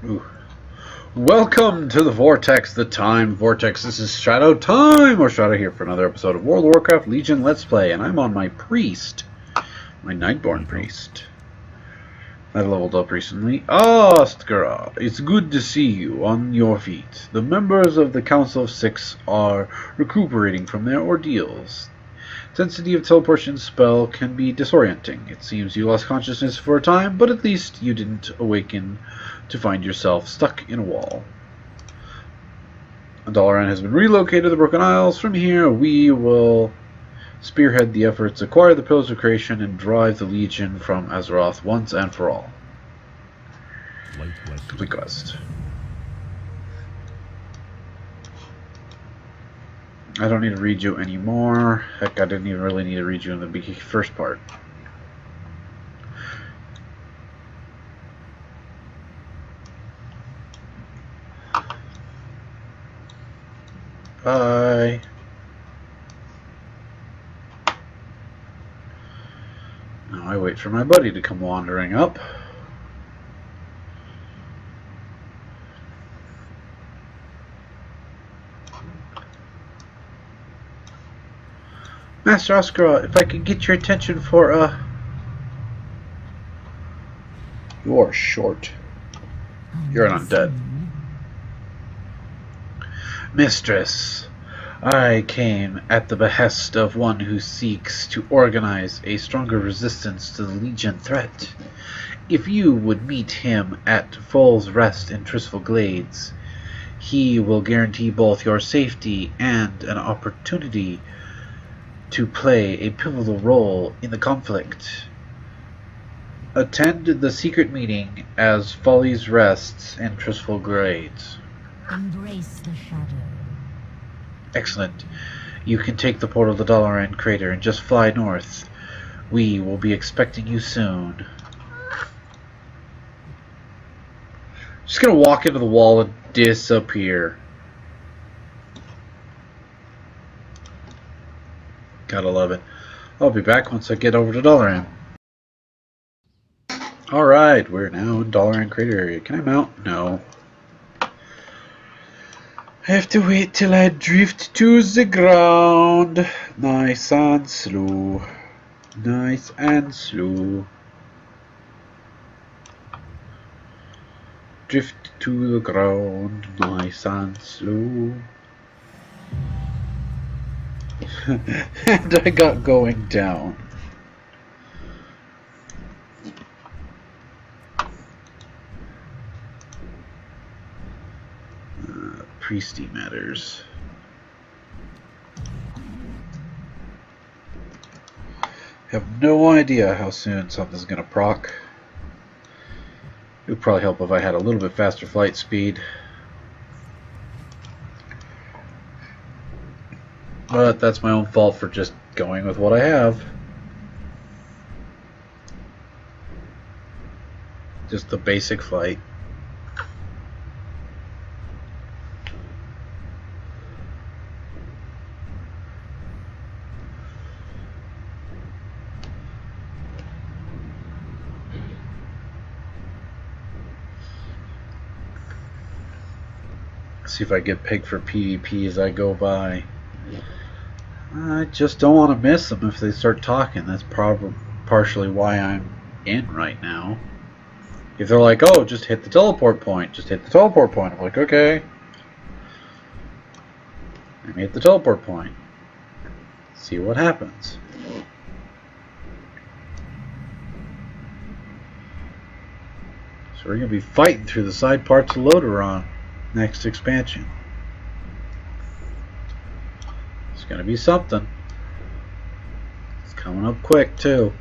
Ooh. Welcome to the Vortex, the Time Vortex. This is Shadow Time, or Shadow here for another episode of World of Warcraft Legion Let's Play, and I'm on my Priest, my Nightborn Priest. I leveled up recently. Skara, it's good to see you on your feet. The members of the Council of Six are recuperating from their ordeals. Intensity of teleportation spell can be disorienting. It seems you lost consciousness for a time, but at least you didn't awaken to find yourself stuck in a wall. Dalaran has been relocated to the Broken Isles. From here, we will spearhead the efforts, acquire the Pillars of Creation, and drive the Legion from Azeroth once and for all. Complete quest. I don't need to read you anymore. Heck, I didn't even really need to read you in the first part. Bye. Now I wait for my buddy to come wandering up. Master Oscar, if I could get your attention for You're short. You're an undead. Mistress, I came at the behest of one who seeks to organize a stronger resistance to the Legion threat. If you would meet him at Foal's Rest in Tristful Glades, he will guarantee both your safety and an opportunity to play a pivotal role in the conflict. Attend the secret meeting as Folly's rests in Tristful Glades. Embrace the shadow. Excellent. You can take the portal to Dalaran Crater and just fly north. We will be expecting you soon. Just gonna walk into the wall and disappear. Gotta love it. I'll be back once I get over to Dalaran. Alright, we're now in Dalaran Crater area. Can I mount? No. I have to wait till I drift to the ground. Nice and slow. Nice and slow. Drift to the ground. Nice and slow. And I got going down. Priesty matters. Have no idea how soon something's gonna proc. It would probably help if I had a little bit faster flight speed. But that's my own fault for just going with what I have. Just the basic flight. See if I get picked for PvP as I go by. I just don't want to miss them if they start talking. That's probably partially why I'm in right now. If they're like, oh, just hit the teleport point, just hit the teleport point. I'm like, okay. Let me hit the teleport point. See what happens. So we're going to be fighting through the side parts of Lod'Ron next expansion. It's gonna be something. It's coming up quick too.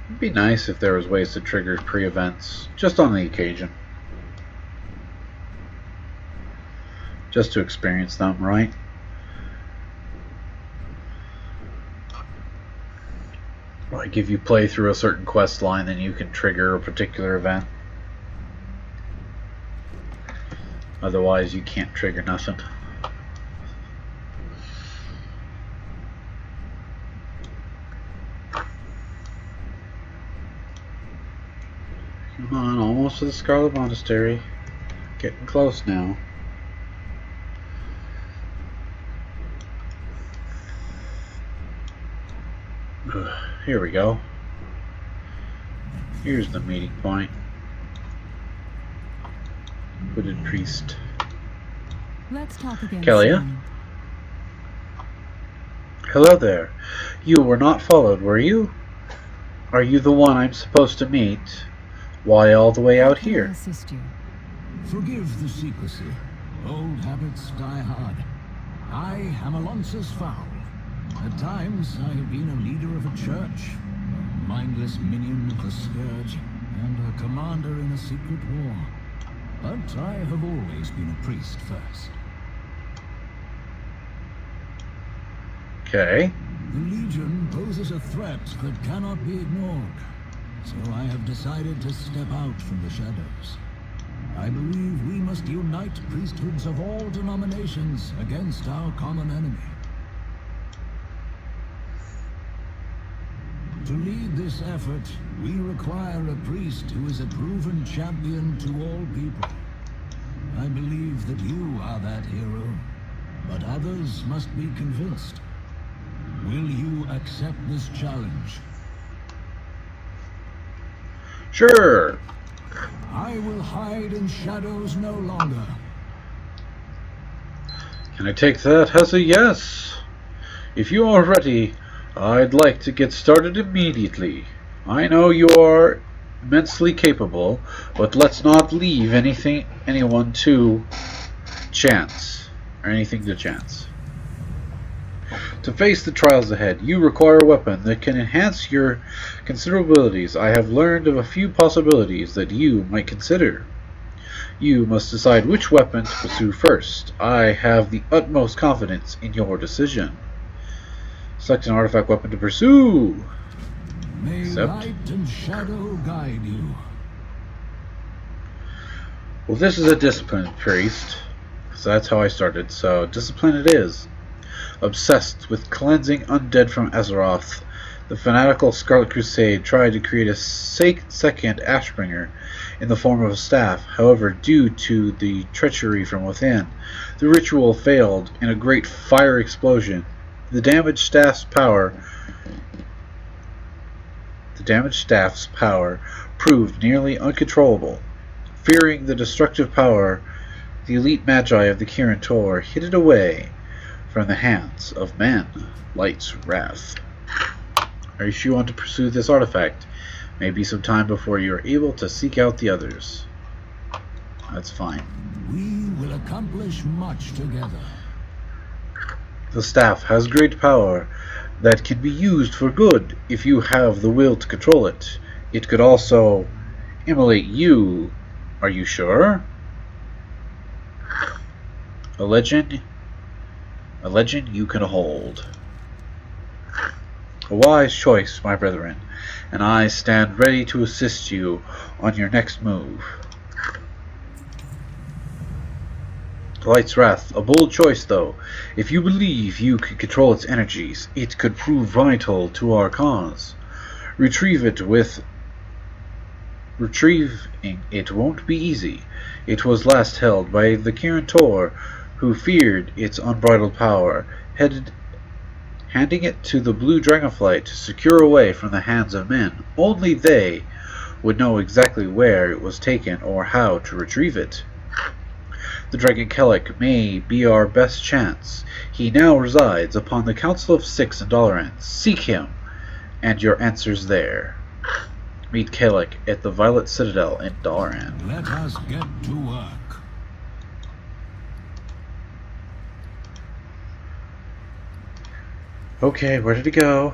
It'd be nice if there was ways to trigger pre-events, just on the occasion. Just to experience them, right? Like if you play through a certain quest line, then you can trigger a particular event. Otherwise, you can't trigger nothing. Come on, almost to the Scarlet Monastery. Getting close now. Here we go. Here's the meeting point. Hooded Priest. Let's talk again. Kelia? Soon. Hello there. You were not followed, were you? Are you the one I'm supposed to meet? Why all the way out How can I here? assist you? Forgive the secrecy. Old habits die hard. I am Alonsus Fowl. At times, I have been a leader of a church, a mindless minion of the Scourge, and a commander in a secret war. But I have always been a priest first. Okay. The Legion poses a threat that cannot be ignored, so I have decided to step out from the shadows. I believe we must unite priesthoods of all denominations against our common enemy. To lead this effort, we require a priest who is a proven champion to all people. I believe that you are that hero, but others must be convinced. Will you accept this challenge? Sure. I will hide in shadows no longer. Can I take that as a yes? If you are ready, I'd like to get started immediately. I know you are immensely capable, but let's not leave anyone to chance, or anything to chance. To face the trials ahead, you require a weapon that can enhance your considerable abilities. I have learned of a few possibilities that you might consider. You must decide which weapon to pursue first. I have the utmost confidence in your decision. Select an artifact weapon to pursue. May Accept. light and shadow guide you. Well, this is a discipline priest, so that's how I started. So discipline it is. Obsessed with cleansing undead from Azeroth, the fanatical Scarlet Crusade tried to create a second Ashbringer in the form of a staff. However, due to the treachery from within, the ritual failed in a great fire explosion. The damaged staff's power proved nearly uncontrollable. Fearing the destructive power, the elite magi of the Kirin Tor hid it away from the hands of men. Light's Wrath. Are you sure you want to pursue this artifact? Maybe some time before you are able to seek out the others. That's fine. We will accomplish much together. The staff has great power that can be used for good if you have the will to control it. It could also immolate you. Are you sure? A legend you can hold. A wise choice, my brethren, and I stand ready to assist you on your next move. Light's Wrath, a bold choice though. If you believe you can control its energies, it could prove vital to our cause. Retrieving it won't be easy. It was last held by the Kirin Tor, who feared its unbridled power, handing it to the Blue Dragonflight to secure away from the hands of men. Only they would know exactly where it was taken or how to retrieve it. The Dragon Kellic may be our best chance. He now resides upon the Council of Six in Dalaran. Seek him, and your answers there. Meet Kellic at the Violet Citadel in Dalaran. Let us get to work. Okay, where did it go?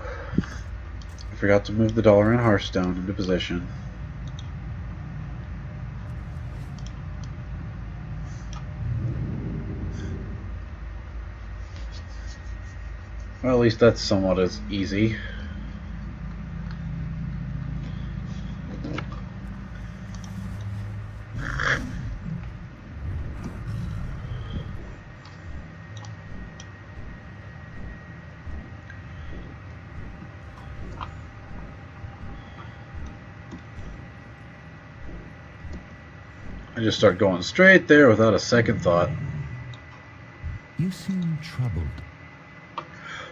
I forgot to move the Dalaran Hearthstone into position. Well, at least that's somewhat as easy. just start going straight there without a second thought. You seem troubled.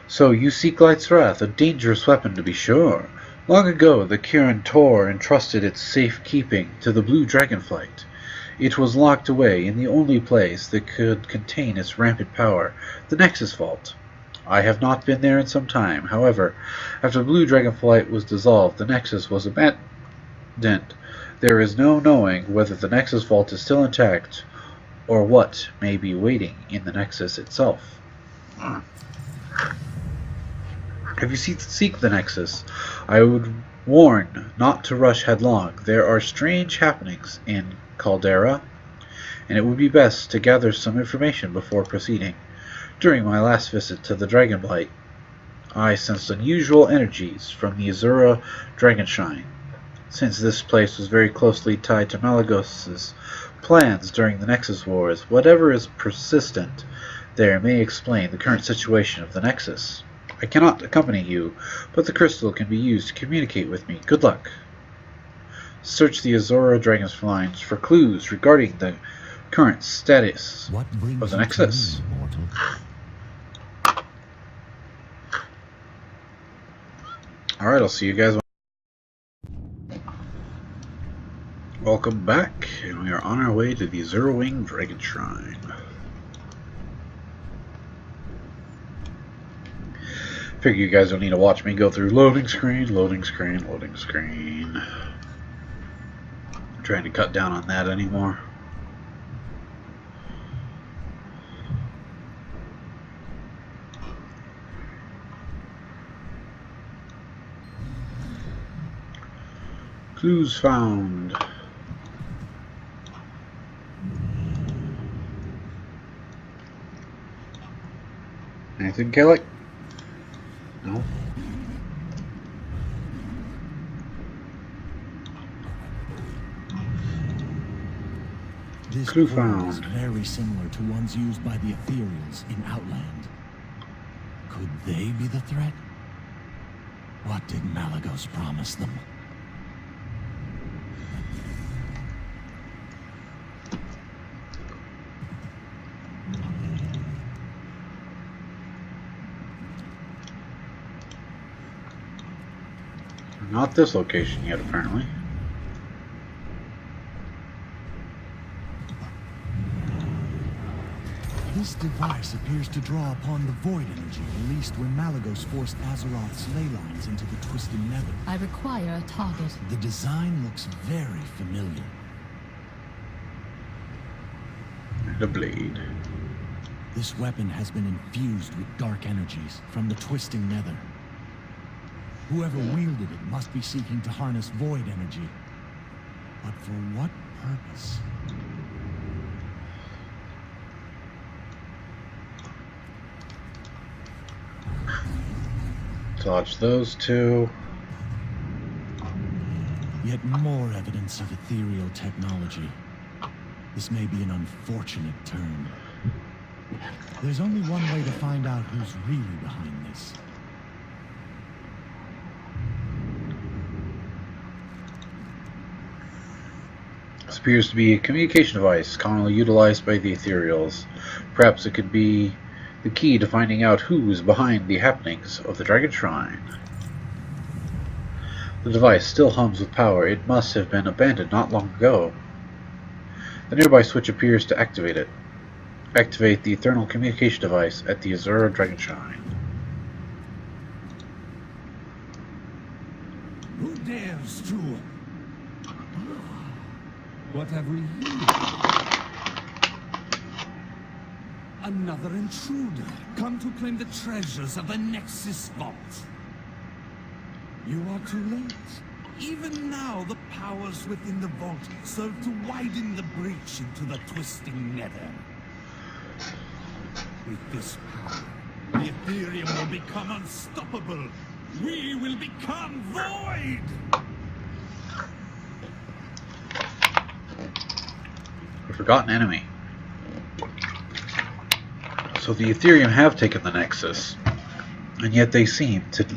So you seek Light's Wrath, a dangerous weapon to be sure. Long ago, the Kirin Tor entrusted its safekeeping to the Blue Dragonflight. It was locked away in the only place that could contain its rampant power, the Nexus Vault. I have not been there in some time. However, after Blue Dragonflight was dissolved, the Nexus was abandoned. There is no knowing whether the Nexus Vault is still intact, or what may be waiting in the Nexus itself. If you seek the Nexus, I would warn not to rush headlong. There are strange happenings in Caldera, and it would be best to gather some information before proceeding. During my last visit to the Dragonblight, I sensed unusual energies from the Azura Dragonshrine. Since this place was very closely tied to Malagos's plans during the Nexus Wars, whatever is persistent there may explain the current situation of the Nexus. I cannot accompany you, but the crystal can be used to communicate with me. Good luck. Search the Azura Dragonshrine for clues regarding the current status of the Nexus. Alright, I'll see you guys. Welcome back, and we are on our way to the Azura Wing Dragonshrine. Figure you guys don't need to watch me go through loading screen, loading screen, loading screen. I'm trying to cut down on that anymore. Clues found. Anything, Kelly? No. This Clue portal found. is very similar to ones used by the Ethereals in Outland. Could they be the threat? What did Malagos promise them? Not this location yet, apparently. This device appears to draw upon the void energy released when Malagos forced Azeroth's ley lines into the Twisted Nether. I require a target. The design looks very familiar. And a blade. This weapon has been infused with dark energies from the Twisting Nether. Whoever wielded it must be seeking to harness void energy. But for what purpose? Dodge those two. Yet more evidence of ethereal technology. This may be an unfortunate turn. There's only one way to find out who's really behind this. This appears to be a communication device commonly utilized by the Ethereals. Perhaps it could be the key to finding out who is behind the happenings of the Dragon Shrine. The device still hums with power. It must have been abandoned not long ago. The nearby switch appears to activate it. Activate the Eternal Communication Device at the Azura Dragon Shrine. Who dares to? What have we here? Another intruder, come to claim the treasures of the Nexus Vault. You are too late. Even now, the powers within the vault serve to widen the breach into the Twisting Nether. With this power, the Ethereum will become unstoppable. We will become void! A forgotten enemy. So the Ethereum have taken the Nexus, and yet they seem the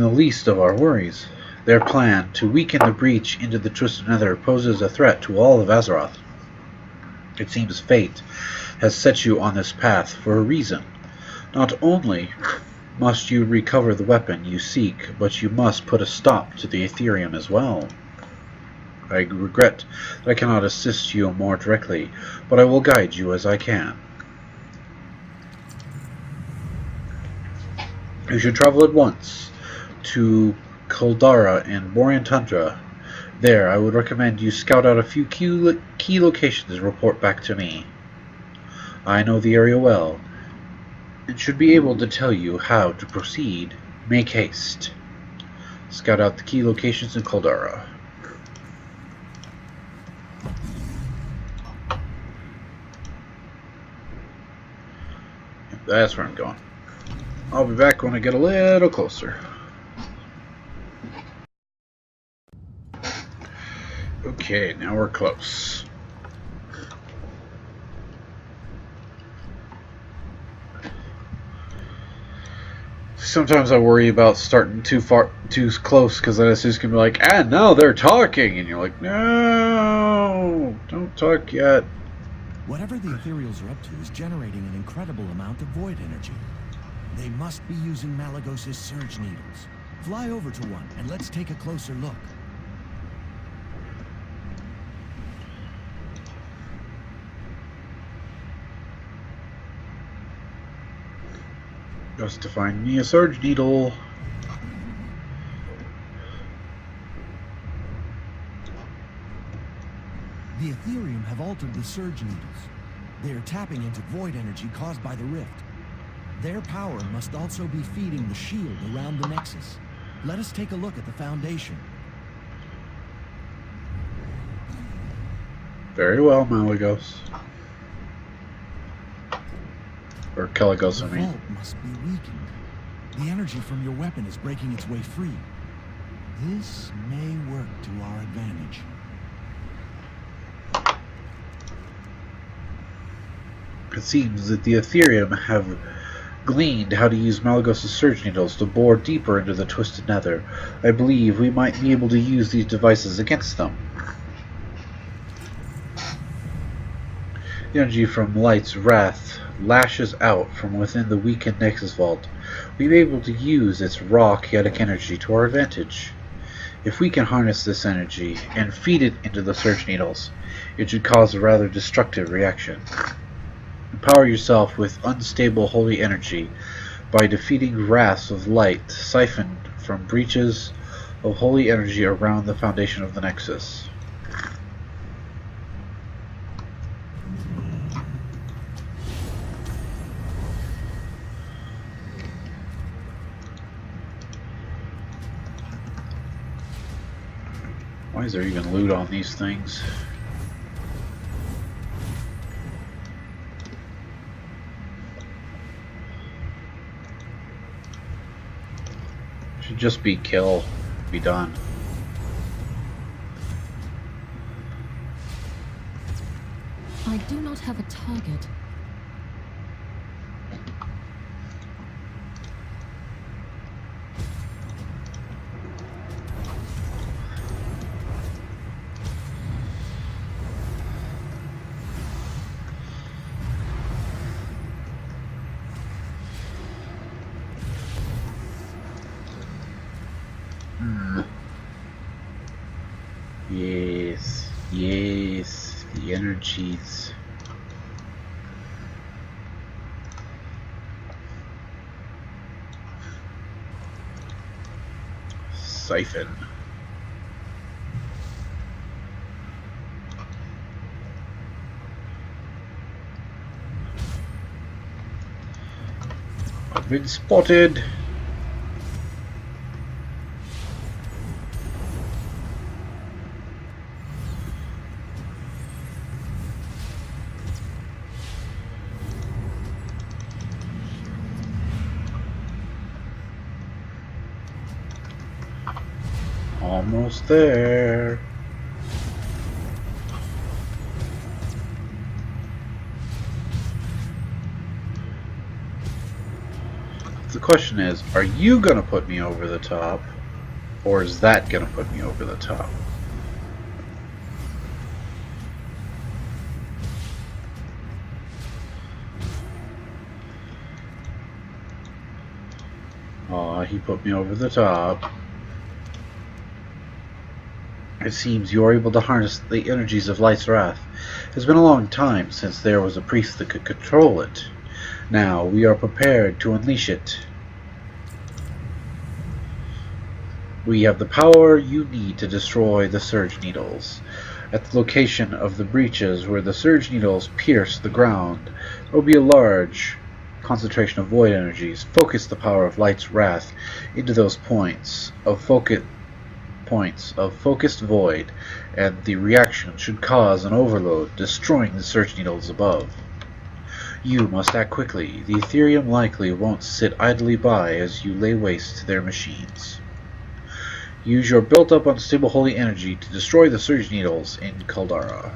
least of our worries. Their plan to weaken the breach into the Twisted Nether poses a threat to all of Azeroth. It seems fate has set you on this path for a reason. Not only must you recover the weapon you seek, but you must put a stop to the Ethereum as well. I regret that I cannot assist you more directly, but I will guide you as I can. You should travel at once to Caldara and Borean Tundra. There, I would recommend you scout out a few key locations and report back to me. I know the area well, and should be able to tell you how to proceed. Make haste. Scout out the key locations in Caldara. That's where I'm going. I'll be back when I get a little closer. Okay, now we're close. Sometimes I worry about starting too close, because then it's just gonna be like, and now they're talking, and you're like, no, don't talk yet. Whatever the Ethereals are up to is generating an incredible amount of void energy. They must be using Malagos' surge needles. Fly over to one, and let's take a closer look. Just to find me a surge needle. The Ethereum have altered the surge needles. They are tapping into void energy caused by the rift. Their power must also be feeding the shield around the Nexus. Let us take a look at the Foundation. Very well, Malagos. Or Kelagos, I The mean. vault must be weakened. The energy from your weapon is breaking its way free. This may work to our advantage. It seems that the Ethereum have gleaned how to use Malagos' surge needles to bore deeper into the Twisted Nether. I believe we might be able to use these devices against them. The energy from Light's wrath lashes out from within the weakened Nexus Vault. We'll be able to use its raw chaotic energy to our advantage. If we can harness this energy and feed it into the surge needles, it should cause a rather destructive reaction. Empower yourself with unstable holy energy by defeating wraths of light siphoned from breaches of holy energy around the foundation of the Nexus. Why is there even loot on these things? Should just be kill, be done. I do not have a target. Yes, yes, the energies. Siphon. I've been spotted. Almost there. The question is, are you gonna put me over the top, Or is that gonna put me over the top? Aw, he put me over the top. It seems you are able to harness the energies of Light's wrath. It has been a long time since there was a priest that could control it. Now we are prepared to unleash it. We have the power you need to destroy the Surge Needles. At the location of the breaches where the Surge Needles pierce the ground, there will be a large concentration of void energies. Focus the power of Light's wrath into those points of focused void, and the reaction should cause an overload, destroying the Surge Needles above. You must act quickly. The Ethereum likely won't sit idly by as you lay waste to their machines. Use your built-up unstable holy energy to destroy the Surge Needles in Caldara.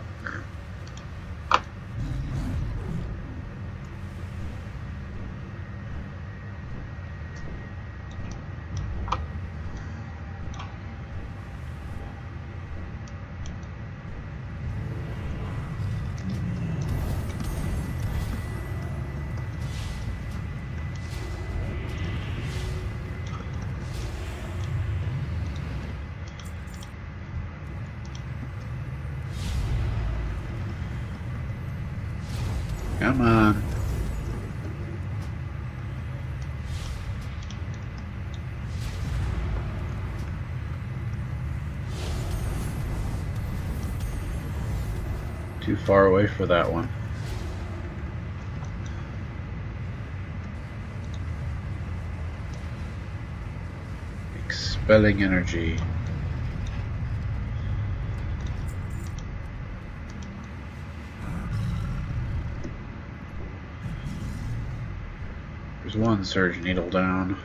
Come on. Too far away for that one. Expelling energy. There's one Surge Needle down.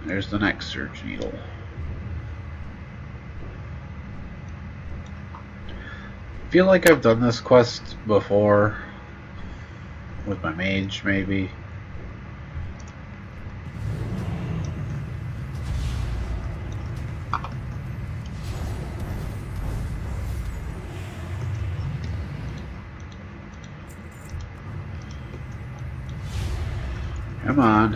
There's the next Surge Needle. I feel like I've done this quest before with my mage, maybe. Come on.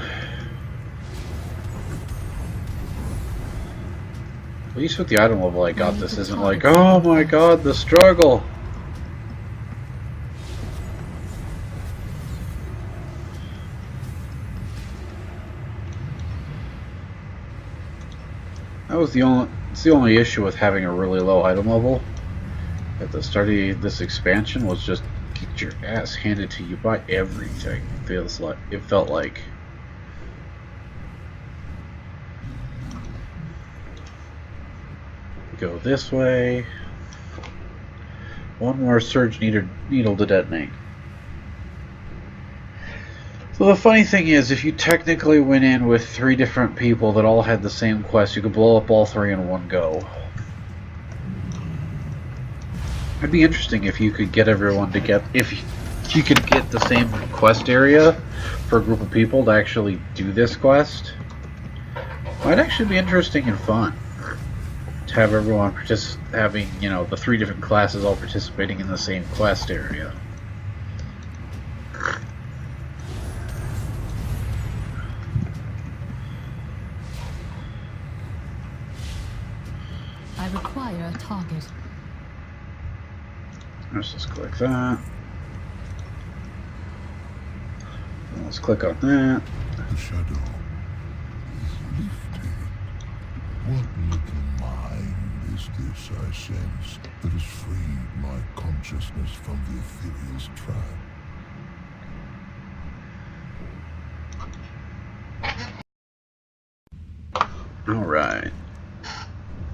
At least with the item level I got, this isn't like, oh my god, the struggle! That was it's the only issue with having a really low item level at the start of this expansion, was just get your ass handed to you by everything. It felt like. Go this way. One more Surge Needle to detonate. So the funny thing is, if you technically went in with 3 different people that all had the same quest, you could blow up all 3 in one go. It'd be interesting if you could get everyone to get, if you could get the same quest area for a group of people to actually do this quest. Might actually be interesting and fun to have everyone having, you know, the 3 different classes all participating in the same quest area. I require a target. Let's just click that. Let's click on that. The shadow is lifted. What little mind is this I sense that has freed my consciousness from the ethereal's trap? Alright.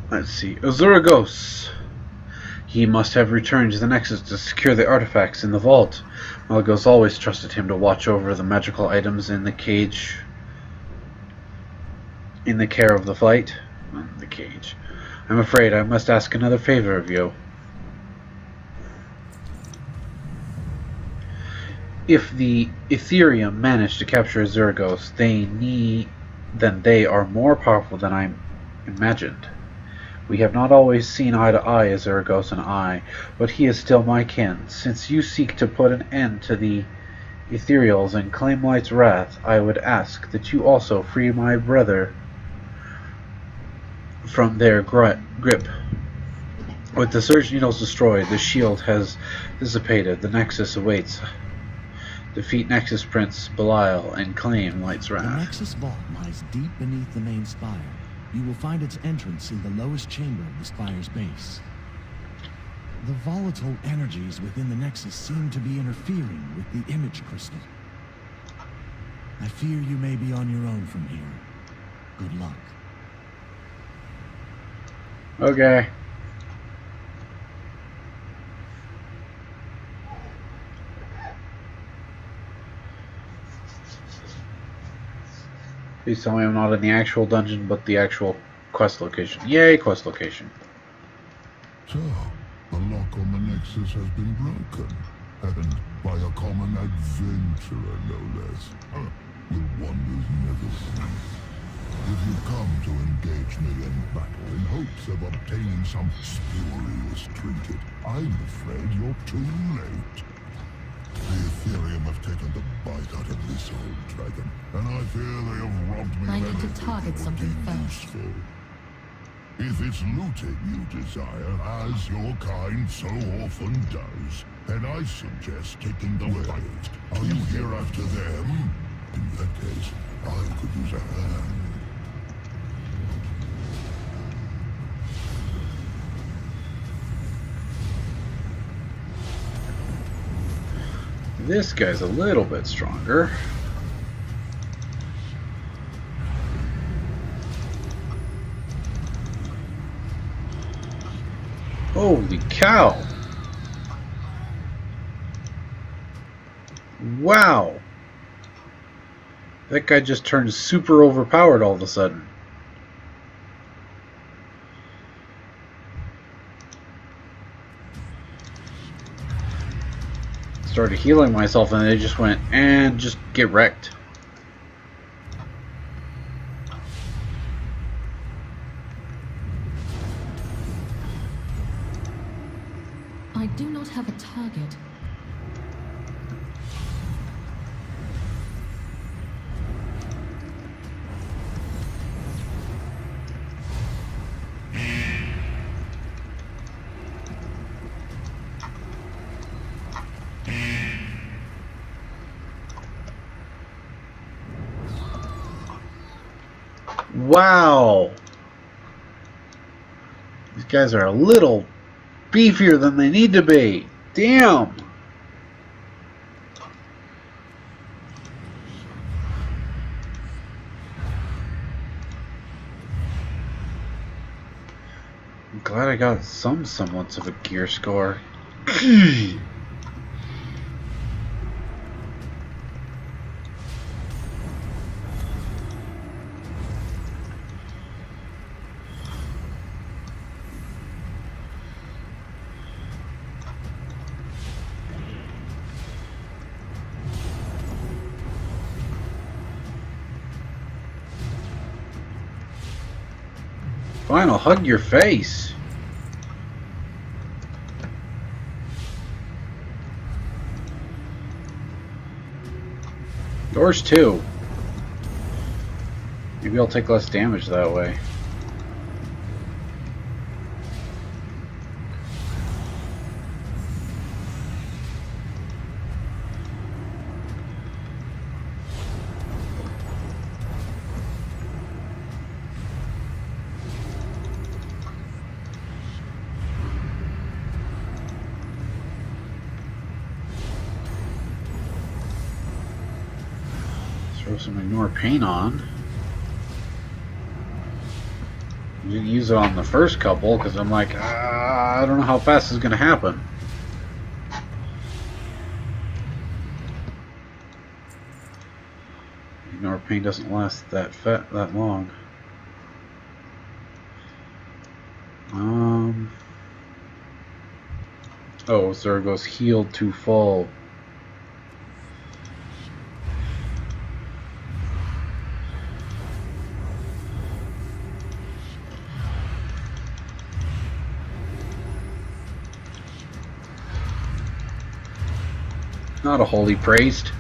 Let's see. Azuragos. He must have returned to the Nexus to secure the artifacts in the vault. Malygos always trusted him to watch over the magical items in the cage. In the care of the flight. The cage. I'm afraid I must ask another favor of you. If the Ethereum manage to capture Zergos, then they are more powerful than I imagined. We have not always seen eye to eye, Zergos and I, but he is still my kin. Since you seek to put an end to the Ethereals and claim Light's wrath, I would ask that you also free my brother from their grip. With the Surge Needles destroyed, the shield has dissipated, the Nexus awaits. Defeat Nexus Prince Belial and claim Light's The wrath. Nexus Vault lies deep beneath the main spire. You will find its entrance in the lowest chamber of the spire's base. The volatile energies within the Nexus seem to be interfering with the image crystal. I fear you may be on your own from here. Good luck. Okay. Please tell me I'm not in the actual dungeon, but the actual quest location. Yay, quest location. So, the lock on the Nexus has been broken, and by a common adventurer, no less. Will wonders never cease? If you come to engage me in battle in hopes of obtaining some spurious trinket, I'm afraid you're too late. The Ethereum have taken the bite out of this old dragon, and I fear they have robbed me I of need to everything target that would something be first. useful. If it's looting you desire, as your kind so often does, then I suggest taking the bite. Are you here after them? In that case, I could use a hand. This guy's a little bit stronger. Holy cow! Wow! That guy just turned super overpowered all of a sudden. Started healing myself and they just went and just get wrecked. I do not have a target. Wow! These guys are a little beefier than they need to be. Damn! I'm glad I got some semblance of a gear score. Fine, I'll hug your face. Yours too. Maybe I'll take less damage that way. Throw some ignore pain on. I didn't use it on the first couple because I'm like, I don't know how fast it's going to happen. Ignore pain doesn't last that long. Oh, Zergos healed to full. Not a holy priest.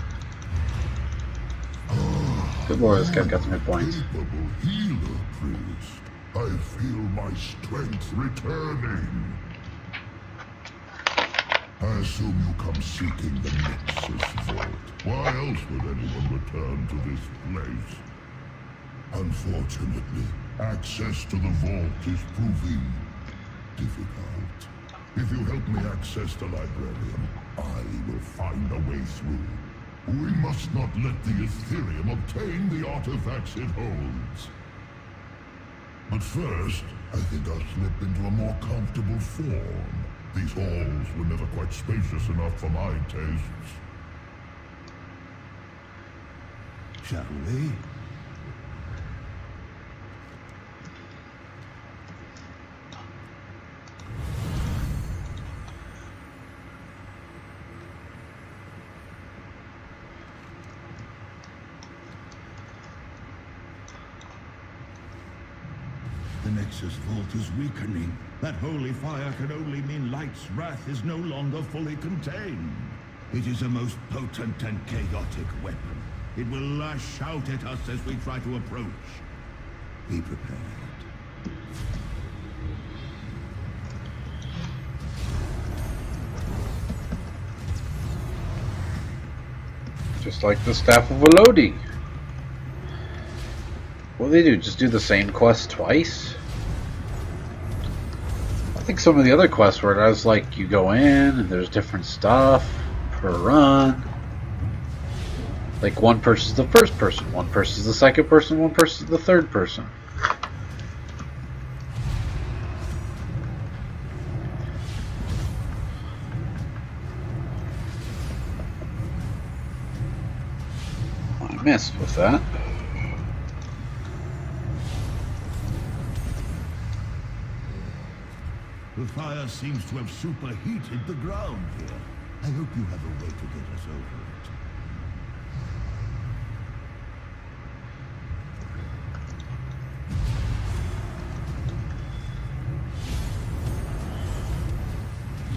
Good lord, this guy's got some hit points. Capable healer, priest. I feel my strength returning. I assume you come seeking the Nexus Vault. Why else would anyone return to this place? Unfortunately, access to the vault is proving difficult. If you help me access the librarian, I will find a way through. We must not let the Ethereum obtain the artifacts it holds. But first, I think I'll slip into a more comfortable form. These halls were never quite spacious enough for my tastes. Shall we? The Nexus Vault is weakening. That holy fire can only mean Light's wrath is no longer fully contained. It is a most potent and chaotic weapon. It will lash out at us as we try to approach. Be prepared. Just like the Staff of Elodie. What do they do? Just do the same quest twice? I think some of the other quests where it was like you go in and there's different stuff per run. Like one person's the first person, one person's the second person, one person's the third person. I missed with that. The fire seems to have superheated the ground here. I hope you have a way to get us over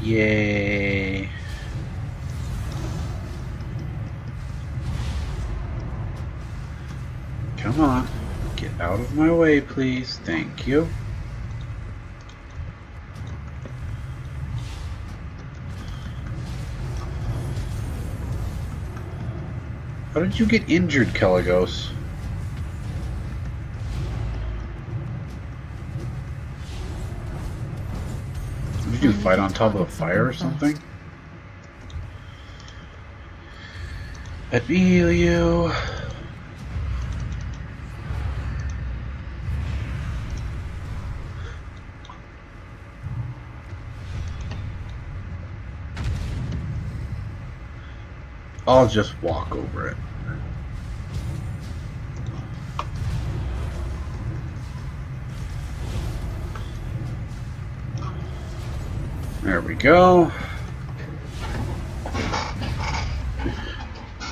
it. Yay. Come on. Get out of my way, please. Thank you. How did you get injured, Kelagos? What did you do, fight on top of a fire or something? I feel you. I'll just walk over it. There we go.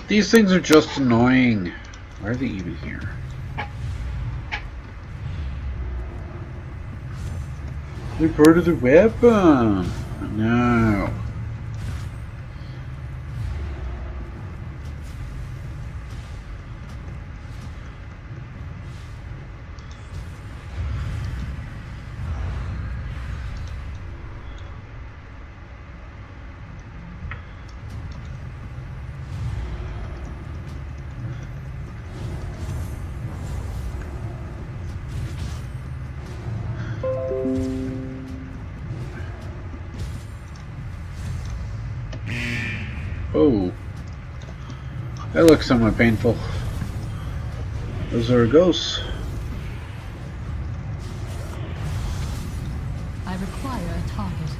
These things are just annoying. Why are they even here? They're part of the weapon. No. Oh, that looks somewhat painful. Those are ghosts. I require a target.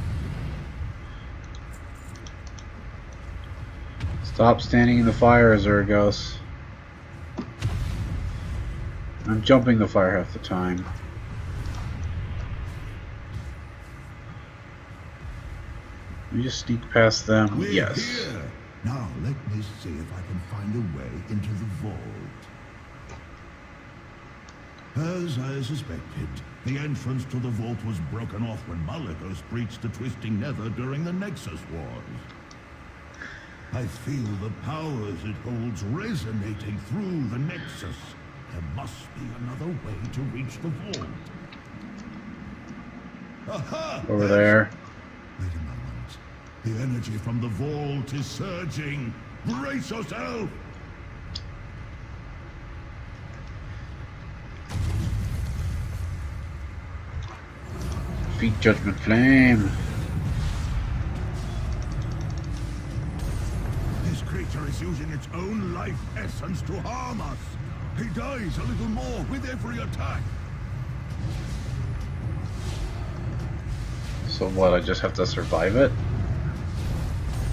Stop standing in the fire, Zergos. I'm jumping the fire half the time. Let me just sneak past them. We're Yes. here. Now let me see if I can find a way into the vault. As I suspected, the entrance to the vault was broken off when Malagos breached the Twisting Nether during the Nexus Wars. I feel the powers it holds resonating through the Nexus. There must be another way to reach the vault. Aha! Over there. Wait a moment. The energy from the vault is surging. Brace yourself! Defeat Judgment Flame. This creature is using its own life essence to harm us. He dies a little more with every attack. So what, I just have to survive it?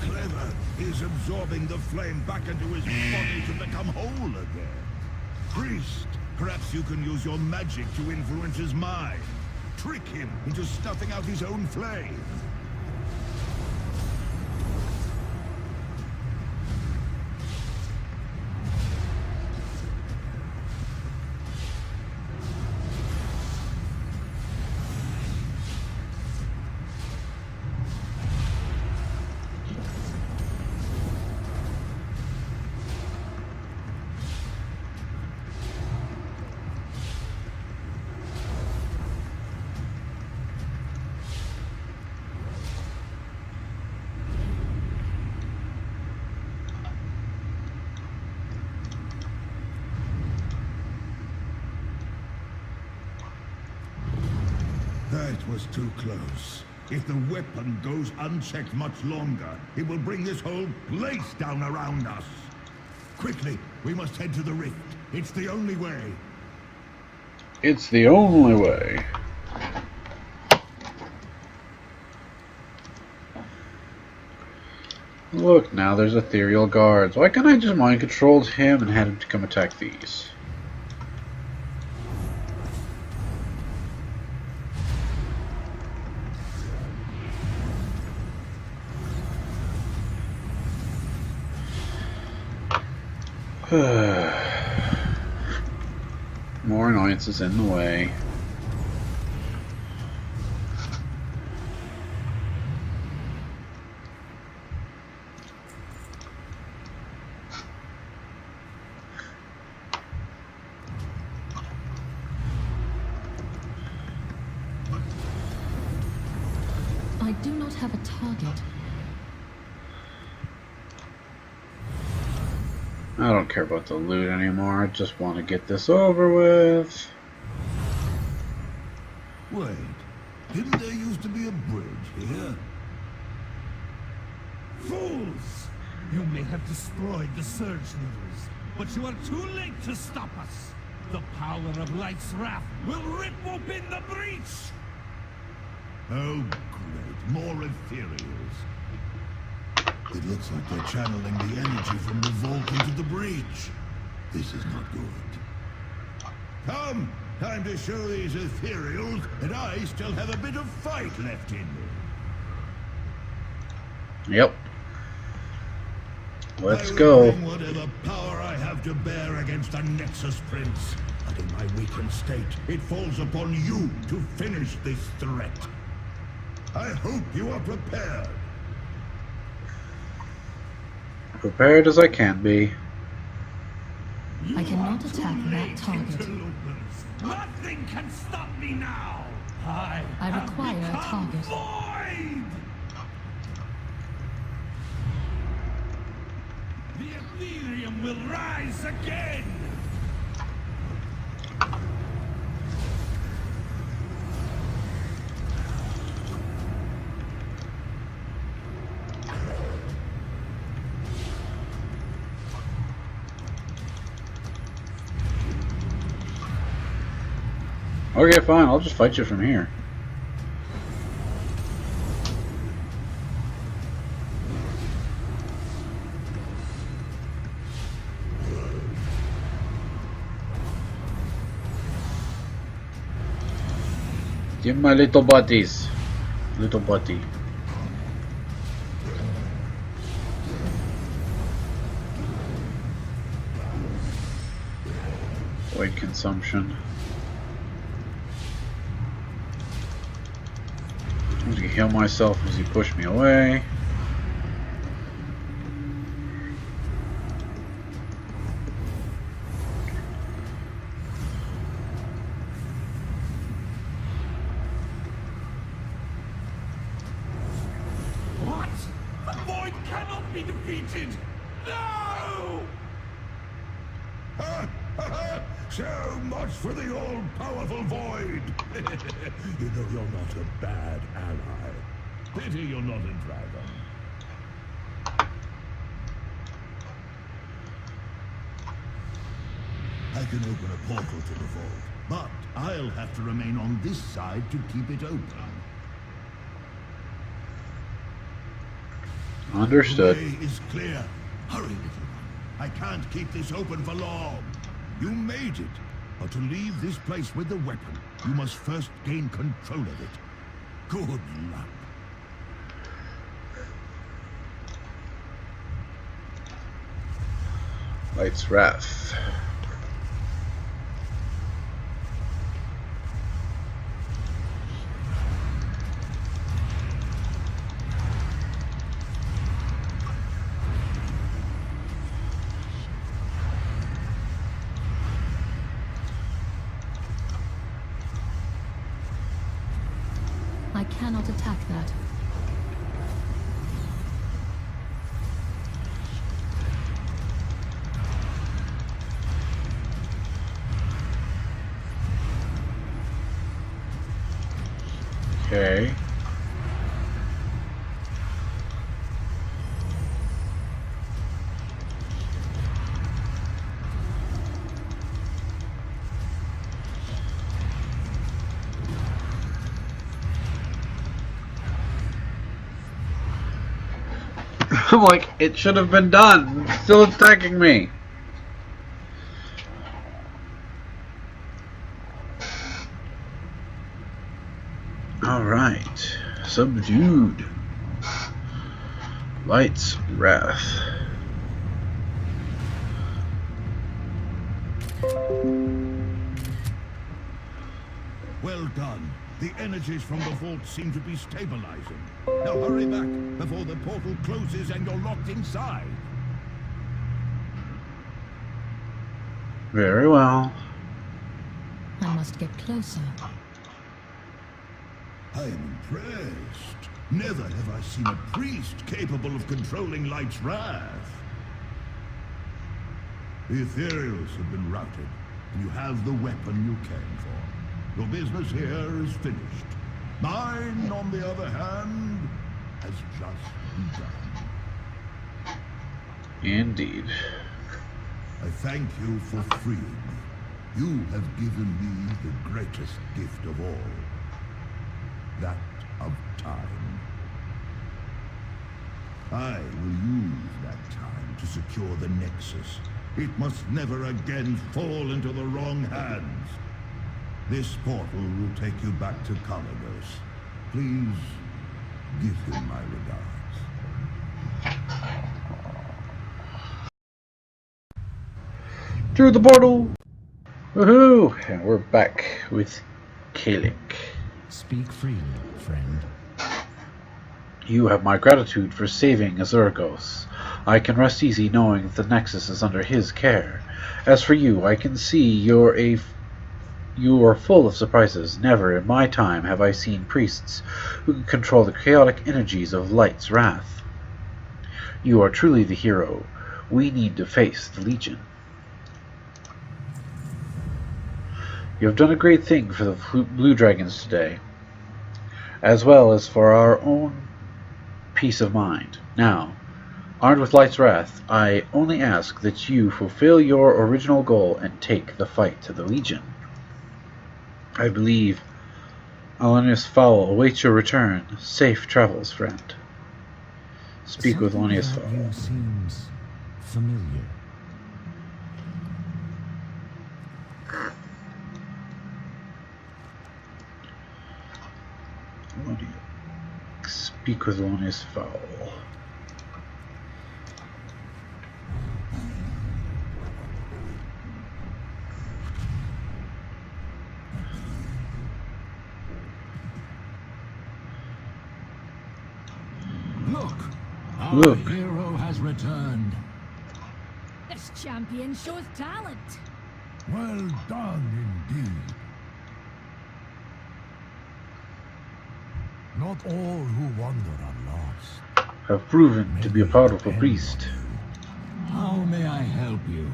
Clever. He's absorbing the flame back into his body to become whole again. Priest, perhaps you can use your magic to influence his mind. Trick him into snuffing out his own flame. That was too close. If the weapon goes unchecked much longer, it will bring this whole place down around us. Quickly, we must head to the rift. It's the only way. It's the only way. Look, now there's ethereal guards. Why can't I just mind control him and have him to come attack these? More annoyances in the way. I do not have a target. I don't care about the loot anymore. I just want to get this over with. Wait, didn't there used to be a bridge here? Fools! You may have destroyed the Surge Needles, but you are too late to stop us. The power of Light's wrath will rip open the breach! Oh, great. More ethereals. It looks like they're channeling the energy from the vault into the breach. This is not good. Come! Time to show these ethereals that I still have a bit of fight left in me. Yep. Let's I will go. bring whatever power I have to bear against the Nexus Prince. But in my weakened state, it falls upon you to finish this threat. I hope you are prepared. Prepared as I can be. I cannot attack that target. Interlopers. Nothing can stop me now! I require a have become target. void! The Ethereum will rise again! Okay, fine. I'll just fight you from here. Give my little buddies. Little buddy. Void consumption. I'm gonna heal myself as he pushed me away. cannot be defeated! No! So much for the all-powerful void! You know you're not a bad ally. Pity you're not a dragon. I can open a portal to the vault, but I'll have to remain on this side to keep it open. Understood. The way is clear. Hurry, little one. I can't keep this open for long. You made it, but to leave this place with the weapon, you must first gain control of it. Good luck. Light's Wrath. I cannot attack that. Okay. I'm like, it should have been done. It's still attacking me. Alright. Subdued. Light's Wrath. Well done. The energies from the vault seem to be stabilizing. Now hurry back before the portal closes and you're locked inside. Very well. I must get closer. I am impressed. Never have I seen a priest capable of controlling Light's Wrath. The Ethereals have been routed, and you have the weapon you came for. Your business here is finished. Mine, on the other hand, has just begun. Indeed. I thank you for freeing me. You have given me the greatest gift of all. That of time. I will use that time to secure the Nexus. It must never again fall into the wrong hands. This portal will take you back to Kalagos. Please give him my regards. Through the portal! Woohoo! And we're back with Kalik. Speak freely, friend. You have my gratitude for saving Azurgos. I can rest easy knowing that the Nexus is under his care. As for you, I can see you are full of surprises. Never in my time have I seen priests who can control the chaotic energies of Light's Wrath. You are truly the hero. We need to face the Legion. You have done a great thing for the Blue Dragons today, as well as for our own peace of mind. Now, armed with Light's Wrath, I only ask that you fulfill your original goal and take the fight to the Legion. I believe Alonius Fowl awaits your return. Safe travels, friend. Speak with Alonius Something Fowl. about you seems familiar. Speak with Alonius Fowl. Look! Our Look. hero has returned. This champion shows talent. Well done, indeed. Not all who wander are lost. have proven to be a powerful priest. How may I help you?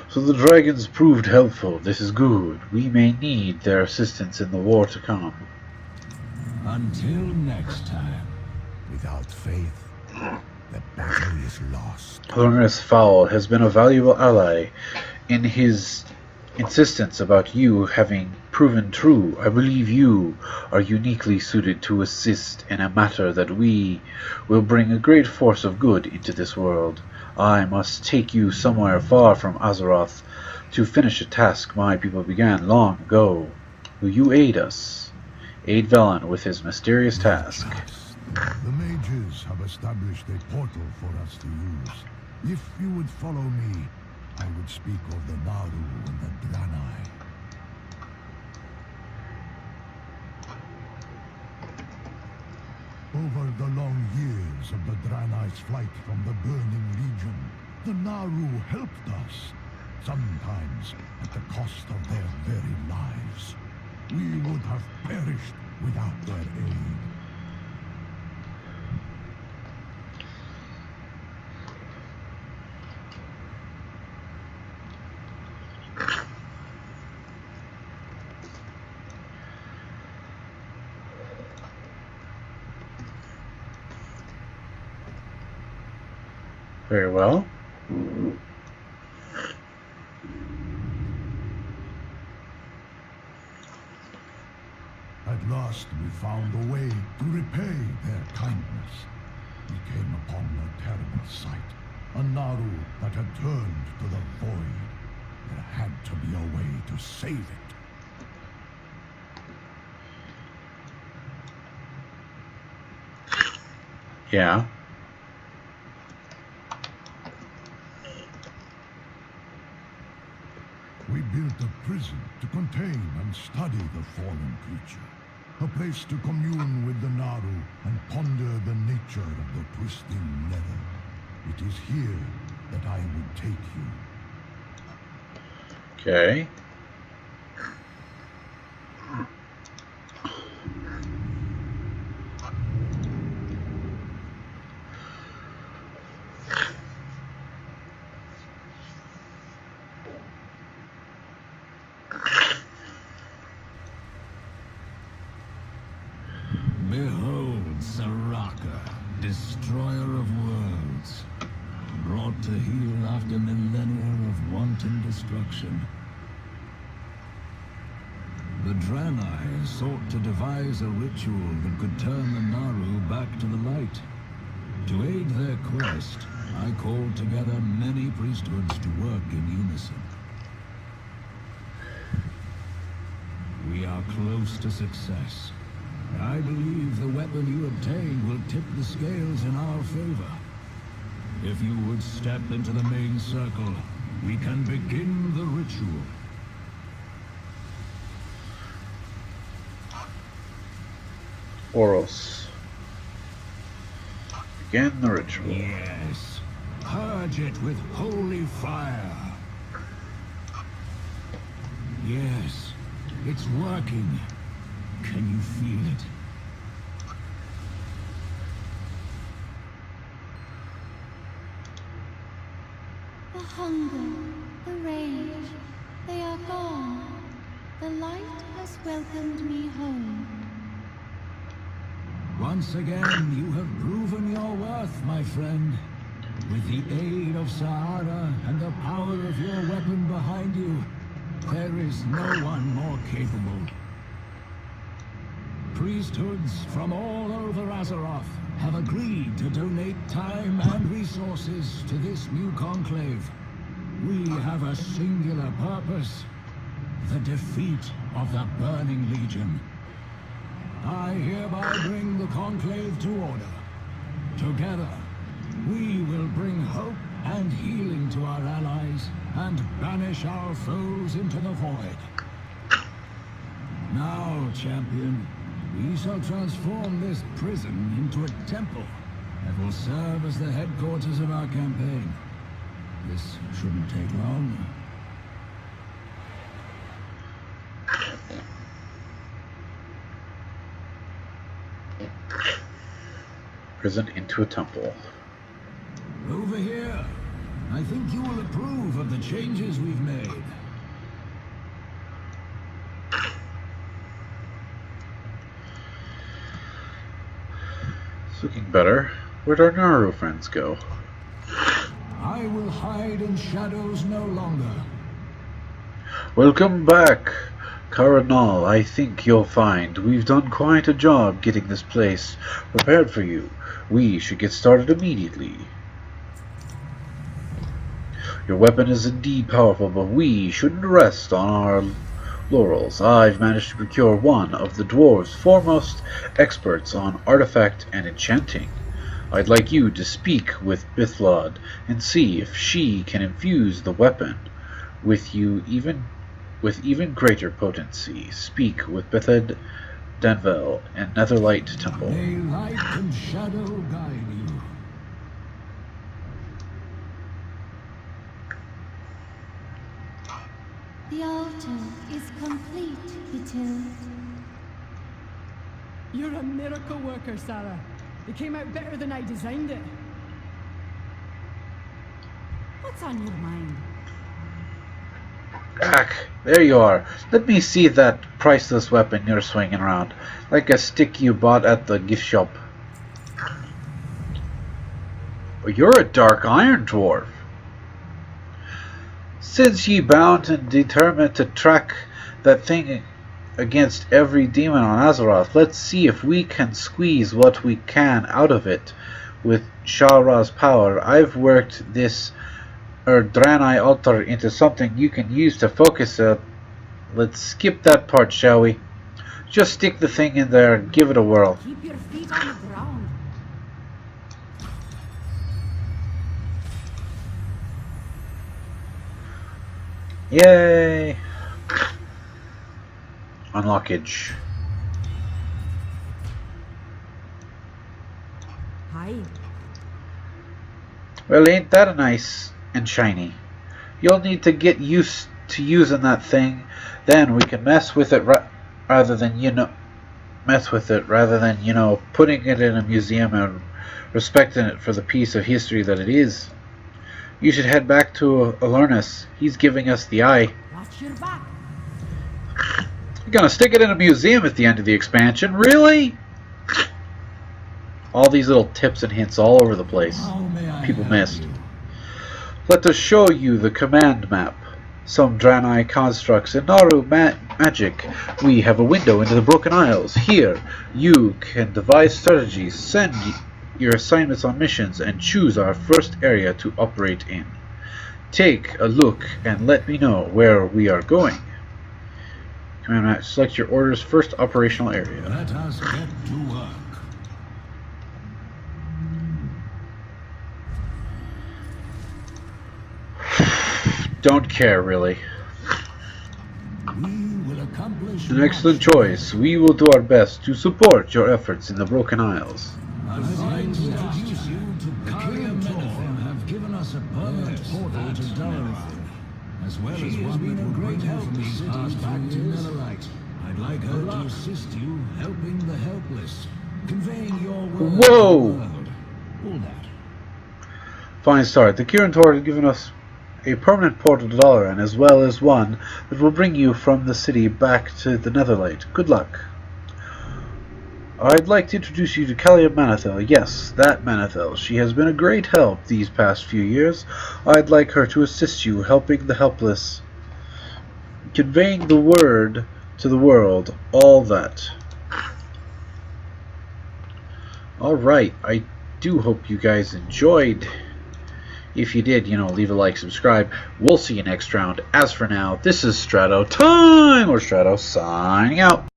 So the dragons proved helpful. This is good. We may need their assistance in the war to come. Until next time. Without faith, the battle is lost. Thornrest Fowl has been a valuable ally in his insistence about you having proven true. I believe you are uniquely suited to assist in a matter that we will bring a great force of good into this world. I must take you somewhere far from Azeroth to finish a task my people began long ago. Will you aid us? Aid Velen with his mysterious task. The mages have established a portal for us to use. If you would follow me, I would speak of the Naru and the Draenei. Over the long years of the Draenei's flight from the Burning Legion, the Naru helped us, sometimes at the cost of their very lives. We would have perished without their aid. Very well. At last we found a way to repay their kindness. We came upon a terrible sight. A Naru that had turned to the void. There had to be a way to save it. Yeah. We built a prison to contain and study the fallen creature. A place to commune with the Naru and ponder the nature of the twisting nether. It is here that I would take you. Okay. Behold, Soraka, destroyer of worlds, brought to heal after millennia of wanton destruction. The Draenei sought to devise a ritual that could turn the Naru back to the light. To aid their quest, I called together many priesthoods to work in unison. We are close to success. I believe the weapon you obtain will tip the scales in our favor. If you would step into the main circle, we can begin the ritual. Oros. Begin the ritual. Yes. Purge it with holy fire. Yes. It's working. Can you feel it? The hunger, the rage, they are gone. The light has welcomed me home. Once again, you have proven your worth, my friend. With the aid of Sahara and the power of your weapon behind you, there is no one more capable. Priesthoods from all over Azeroth have agreed to donate time and resources to this new conclave. We have a singular purpose: the defeat of the Burning Legion. I hereby bring the conclave to order. Together, we will bring hope and healing to our allies and banish our foes into the void. Now, champion, we shall transform this prison into a temple that will serve as the headquarters of our campaign. This shouldn't take long. prison into a temple. Over here. I think you will approve of the changes we've made. It's looking better. Where'd our Naru friends go? I will hide in shadows no longer. Welcome back, Cardinal. I think you'll find we've done quite a job getting this place prepared for you. We should get started immediately. Your weapon is indeed powerful, but we shouldn't rest on our laurels. I've managed to procure one of the dwarves' foremost experts on artifact and enchanting. I'd like you to speak with Bithlod and see if she can infuse the weapon with even greater potency. Speak with Bethed Danvel and Netherlight Temple. May light and shadow guide you. The altar is complete, Bethilde. You're a miracle worker, Sarah. It came out better than I designed it. What's on your mind? There you are. Let me see that priceless weapon you're swinging around, like a stick you bought at the gift shop. You're a dark iron dwarf. Since ye bound and determined to track that thing against every demon on Azeroth, let's see if we can squeeze what we can out of it with Shah-Ra's power. I've worked this Draenei altar into something you can use to focus it. Let's skip that part, shall we? Just stick the thing in there and give it a whirl. Keep your feet on the ground. Yay! Unlockage. Hi. Well, ain't that nice and shiny? You'll need to get used to using that thing. Then we can mess with it rather than putting it in a museum and respecting it for the piece of history that it is. You should head back to Alernus. He's giving us the eye. Watch your back. You're gonna stick it in a museum at the end of the expansion? Really? All these little tips and hints all over the place. People missed. Let us show you the command map. Some Draenei constructs in Naru magic. We have a window into the Broken Isles. Here, you can devise strategies, send your assignments on missions, and choose our first area to operate in. Take a look and let me know where we are going. Command map. Select your order's first operational area. Let us get to work. Don't care, really. We will accomplish An excellent choice. We will do our best to support your efforts in the Broken Isles. Assigned to introduce you to Kalian have given us a permanent portal to Dalaran, as well as one been a great help in these past back to Netherlight. I'd like her to assist you helping the helpless, conveying your word to the Whoa! world. All that. Fine start. The Kirin Tor has given us a permanent portal to Dalaran, as well as one that will bring you from the city back to the Netherlight. Good luck. I'd like to introduce you to Kalia Manethil. Yes, that Manethil. She has been a great help these past few years. I'd like her to assist you helping the helpless, conveying the word to the world, all that. Alright, I do hope you guys enjoyed. If you did, leave a like, subscribe. We'll see you next round. As for now, this is Strato Time, or Strato signing out.